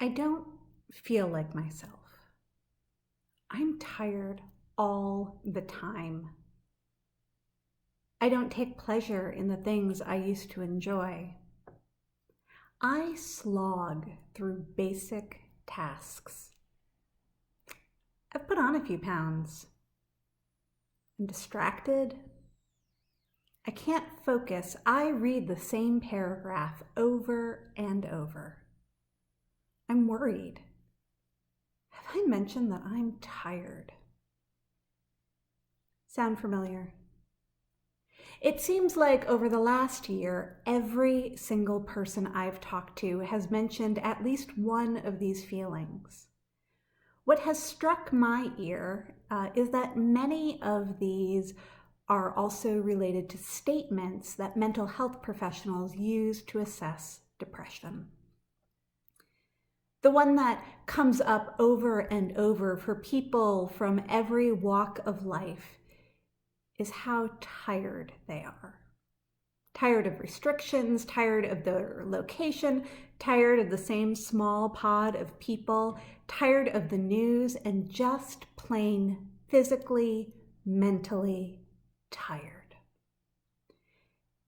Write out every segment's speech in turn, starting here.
I don't feel like myself. I'm tired all the time. I don't take pleasure in the things I used to enjoy. I slog through basic tasks. I've put on a few pounds. I'm distracted. I can't focus. I read the same paragraph over and over. I'm worried. Have I mentioned that I'm tired? Sound familiar? It seems like over the last year, every single person I've talked to has mentioned at least one of these feelings. What has struck my ear is that many of these are also related to statements that mental health professionals use to assess depression. The one that comes up over and over for people from every walk of life is how tired they are. Tired of restrictions, tired of their location, tired of the same small pod of people, tired of the news, and just plain physically, mentally tired.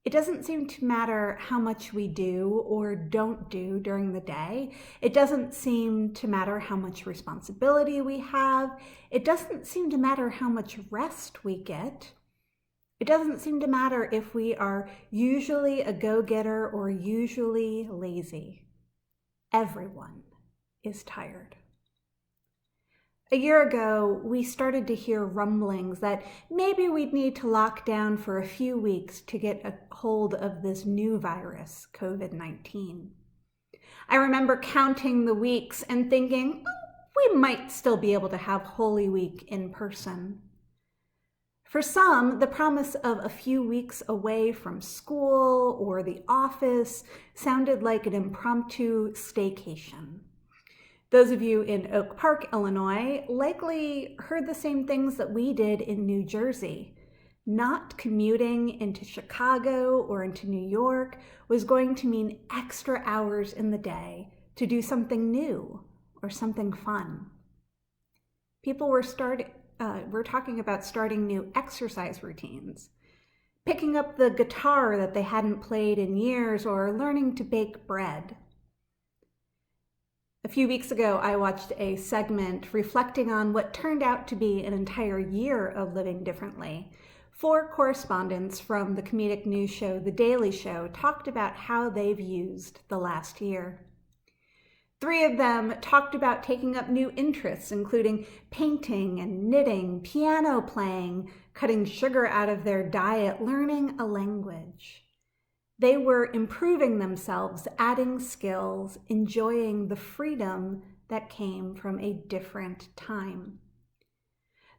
It doesn't seem to matter how much we do or don't do during the day. It doesn't seem to matter how much responsibility we have. It doesn't seem to matter how much rest we get. It doesn't seem to matter if we are usually a go-getter or usually lazy. Everyone is tired. A year ago, we started to hear rumblings that maybe we'd need to lock down for a few weeks to get a hold of this new virus, COVID-19. I remember counting the weeks and thinking, we might still be able to have Holy Week in person. For some, the promise of a few weeks away from school or the office sounded like an impromptu staycation. Those of you in Oak Park, Illinois, likely heard the same things that we did in New Jersey. Not commuting into Chicago or into New York was going to mean extra hours in the day to do something new or something fun. People were talking about starting new exercise routines, picking up the guitar that they hadn't played in years, or learning to bake bread. A few weeks ago, I watched a segment reflecting on what turned out to be an entire year of living differently. 4 correspondents from the comedic news show The Daily Show talked about how they've used the last year. 3 of them talked about taking up new interests, including painting and knitting, piano playing, cutting sugar out of their diet, learning a language. They were improving themselves, adding skills, enjoying the freedom that came from a different time.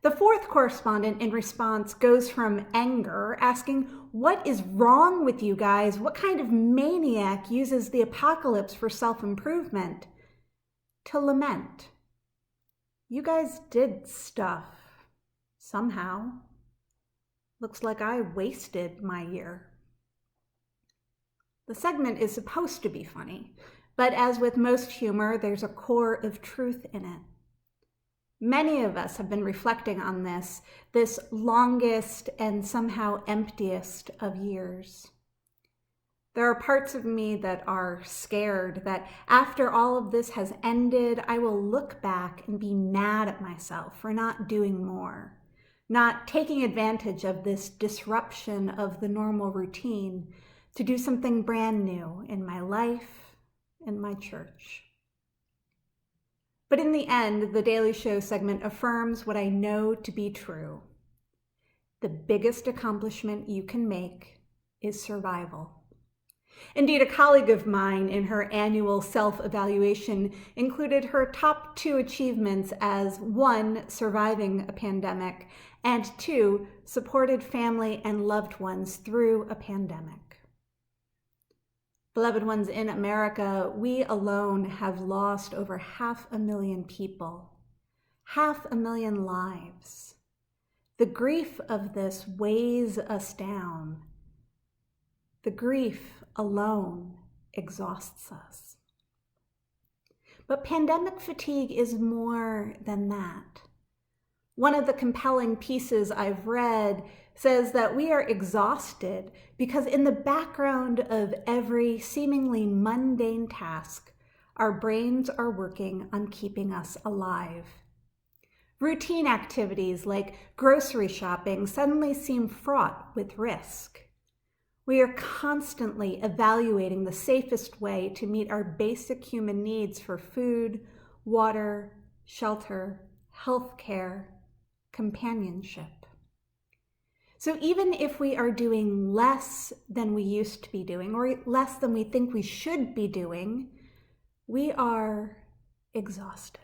The 4th correspondent, in response, goes from anger, asking, "What is wrong with you guys? What kind of maniac uses the apocalypse for self-improvement?" to lament. You guys did stuff, somehow. Looks like I wasted my year. The segment is supposed to be funny, but as with most humor, there's a core of truth in it. Many of us have been reflecting on this longest and somehow emptiest of years. There are parts of me that are scared that after all of this has ended, I will look back and be mad at myself for not doing more, not taking advantage of this disruption of the normal routine to do something brand new in my life and my church. But in the end, the Daily Show segment affirms what I know to be true. The biggest accomplishment you can make is survival. Indeed, a colleague of mine in her annual self-evaluation included her top 2 achievements as 1, surviving a pandemic, and 2, supported family and loved ones through a pandemic. Beloved ones, in America, we alone have lost over 500,000 people, 500,000 lives. The grief of this weighs us down. The grief alone exhausts us. But pandemic fatigue is more than that. One of the compelling pieces I've read says that we are exhausted because in the background of every seemingly mundane task, our brains are working on keeping us alive. Routine activities like grocery shopping suddenly seem fraught with risk. We are constantly evaluating the safest way to meet our basic human needs for food, water, shelter, healthcare, companionship. So even if we are doing less than we used to be doing, or less than we think we should be doing, we are exhausted.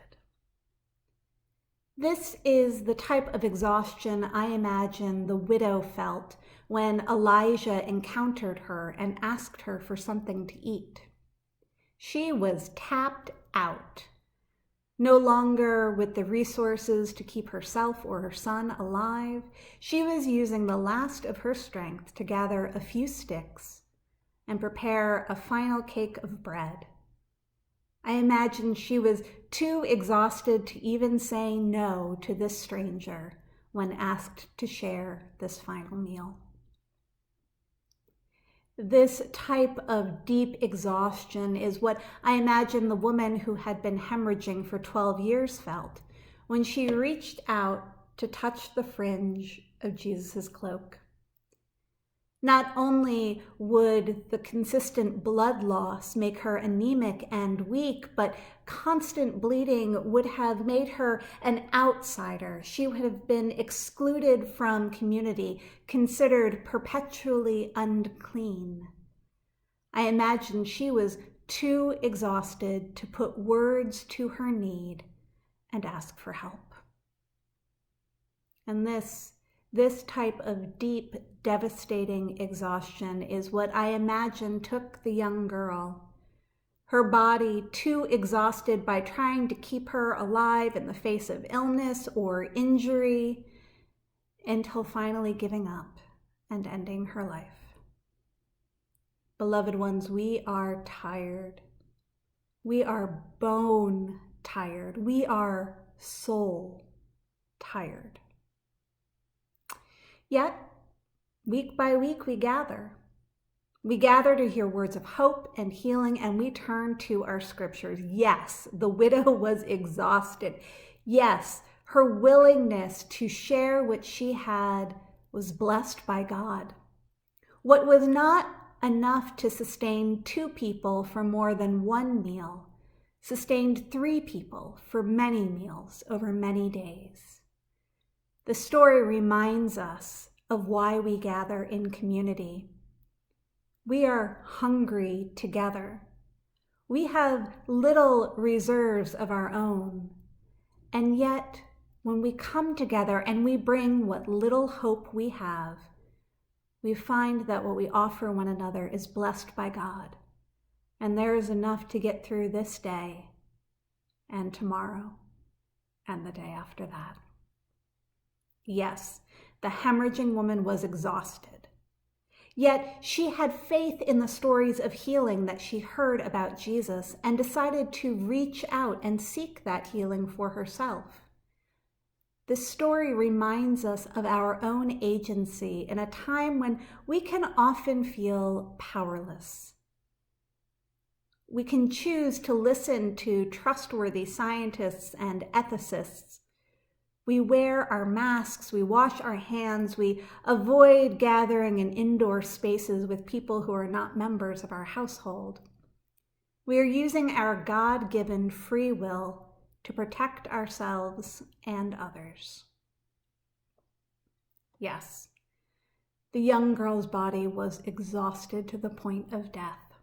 This is the type of exhaustion I imagine the widow felt when Elijah encountered her and asked her for something to eat. She was tapped out, no longer with the resources to keep herself or her son alive. She was using the last of her strength to gather a few sticks and prepare a final cake of bread. I imagine she was too exhausted to even say no to this stranger when asked to share this final meal. This type of deep exhaustion is what I imagine the woman who had been hemorrhaging for 12 years felt when she reached out to touch the fringe of Jesus' cloak. Not only would the consistent blood loss make her anemic and weak, but constant bleeding would have made her an outsider. She would have been excluded from community, considered perpetually unclean. I imagine she was too exhausted to put words to her need and ask for help. And this type of deep, devastating exhaustion is what I imagine took the young girl. Her body too exhausted by trying to keep her alive in the face of illness or injury, until finally giving up and ending her life. Beloved ones, we are tired. We are bone tired. We are soul tired. Yet, week by week, we gather. We gather to hear words of hope and healing, and we turn to our scriptures. Yes, the widow was exhausted. Yes, her willingness to share what she had was blessed by God. What was not enough to sustain 2 people for more than 1 meal sustained 3 people for many meals over many days. The story reminds us of why we gather in community. We are hungry together. We have little reserves of our own. And yet, when we come together and we bring what little hope we have, we find that what we offer one another is blessed by God. And there is enough to get through this day and tomorrow and the day after that. Yes, the hemorrhaging woman was exhausted. Yet she had faith in the stories of healing that she heard about Jesus and decided to reach out and seek that healing for herself. This story reminds us of our own agency in a time when we can often feel powerless. We can choose to listen to trustworthy scientists and ethicists. We wear our masks, we wash our hands, we avoid gathering in indoor spaces with people who are not members of our household. We are using our God-given free will to protect ourselves and others. Yes, the young girl's body was exhausted to the point of death.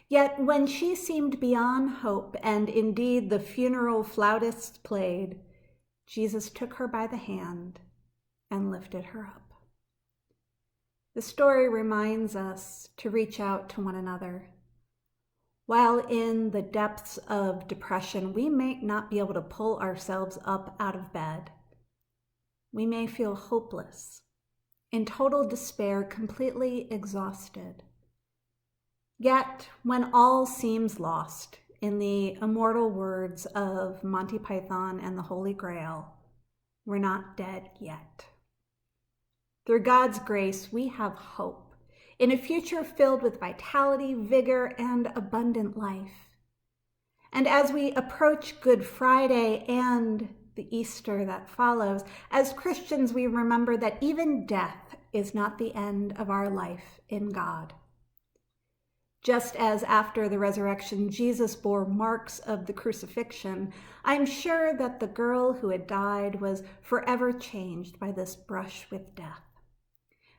Yet when she seemed beyond hope, and indeed the funeral flautists played, Jesus took her by the hand and lifted her up. The story reminds us to reach out to one another. While in the depths of depression, we may not be able to pull ourselves up out of bed. We may feel hopeless, in total despair, completely exhausted. Yet, when all seems lost, in the immortal words of Monty Python and the Holy Grail, we're not dead yet. Through God's grace, we have hope in a future filled with vitality, vigor, and abundant life. And as we approach Good Friday and the Easter that follows, as Christians, we remember that even death is not the end of our life in God. Just as after the resurrection, Jesus bore marks of the crucifixion, I'm sure that the girl who had died was forever changed by this brush with death.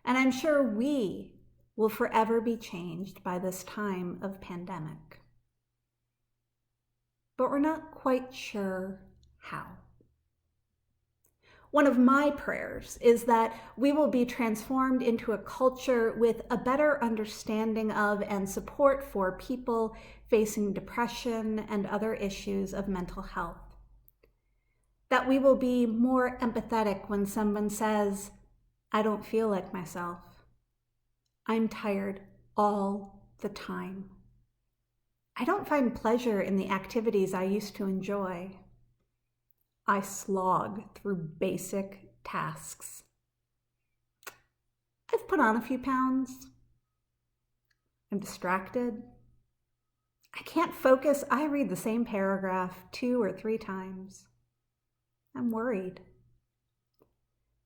And I'm sure we will forever be changed by this time of pandemic. But we're not quite sure how. One of my prayers is that we will be transformed into a culture with a better understanding of and support for people facing depression and other issues of mental health. That we will be more empathetic when someone says, "I don't feel like myself. I'm tired all the time. I don't find pleasure in the activities I used to enjoy. I slog through basic tasks. I've put on a few pounds. I'm distracted. I can't focus. I read the same paragraph 2 or 3 times. I'm worried."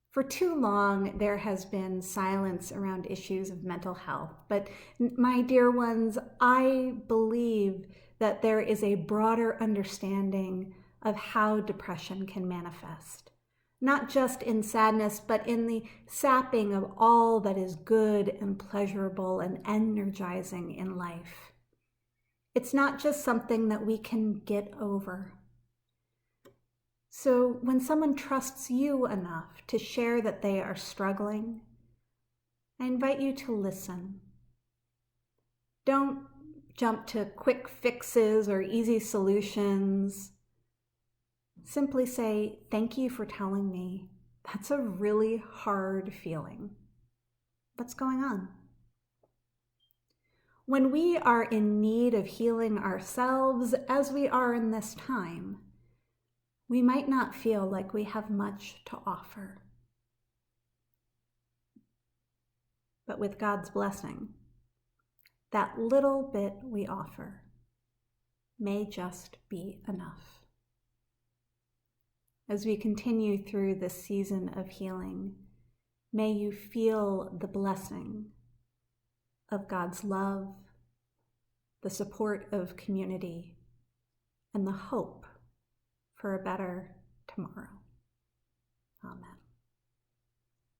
For too long, there has been silence around issues of mental health. But my dear ones, I believe that there is a broader understanding of how depression can manifest. Not just in sadness, but in the sapping of all that is good and pleasurable and energizing in life. It's not just something that we can get over. So when someone trusts you enough to share that they are struggling, I invite you to listen. Don't jump to quick fixes or easy solutions. Simply say, "Thank you for telling me. That's a really hard feeling. What's going on?" When we are in need of healing ourselves, as we are in this time, we might not feel like we have much to offer. But with God's blessing, that little bit we offer may just be enough. As we continue through this season of healing, may you feel the blessing of God's love, the support of community, and the hope for a better tomorrow.